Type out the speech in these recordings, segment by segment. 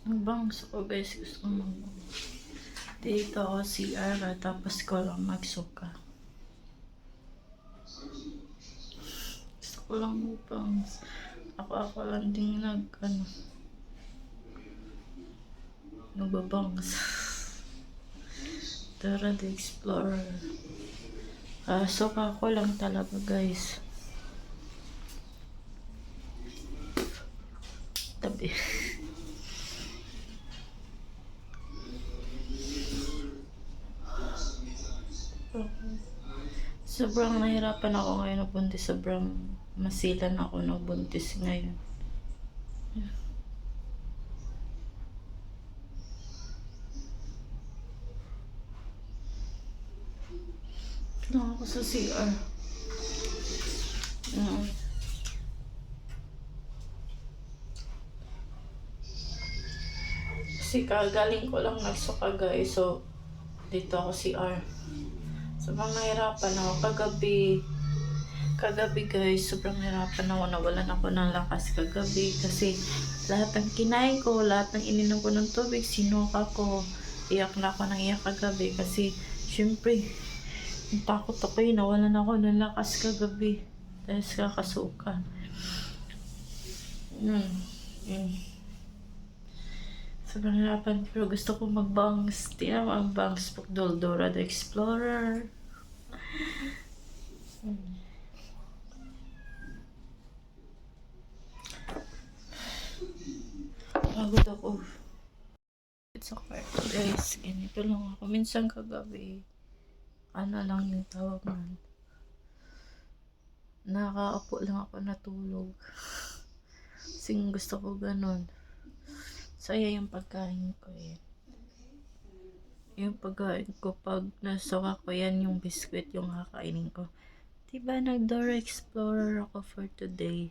Ang bangs ako guys, gusto ko dito ako CR tapos ko lang magsuka. Gusto ko lang bangs. Ako lang din nagbabangs. Dora the Explorer. Suka ko lang talaga guys. Tabi. Sobrang nahirapan ako ngayon ng buntis. Sobrang masilan ako ng buntis ngayon. Lang ako sa CR. Kasi kagaling ko lang nagsuka guys. So, dito ako CR. Sobrang nahirapan ako. Kagabi guys, sobrang nahirapan ako. Nawalan ako ng lakas kagabi. Kasi lahat ng kinain ko, lahat ng ininom ko ng tubig, sinuka ko. Iyak na ako ng iyak kagabi. Kasi, syempre, takot ako nawalan ako ng lakas kagabi. Dahil sa kakasuka. Sobrang hirapan pero gusto ko mag-bangs. Tingnan mo ang bangs pag Dora the Explorer. Pagod ako. It's okay guys. Ganito lang ako. Minsan kagabi, ano lang yung tawag nun. Nakakaupo lang ako natulog. Kasi gusto ko ganun. Saya yung pagkain ko eh. Yung pagkain ko pag nasuka ko yan yung biskwit yung kakainin ko. Diba nag-Dora Explorer ako for today.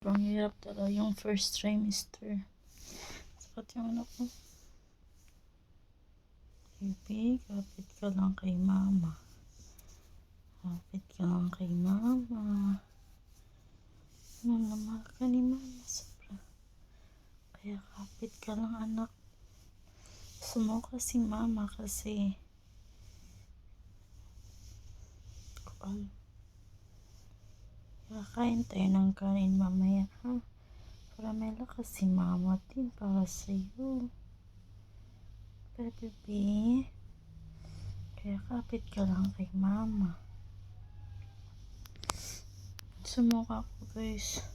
Ang hirap talaga yung first trimester. Sakat yung ano ko. Baby, kapit ka lang kay mama. Kapit ka lang kay mama. Mahal ka ni mama. Sobra. Kaya kapit ka lang anak. Sumuka si mama kasi kakain tayo ng kanin mamaya ha. Para may lakas si mama din para sa'yo. Baby. Kaya kapit ka lang kay mama. Sumuka ko guys.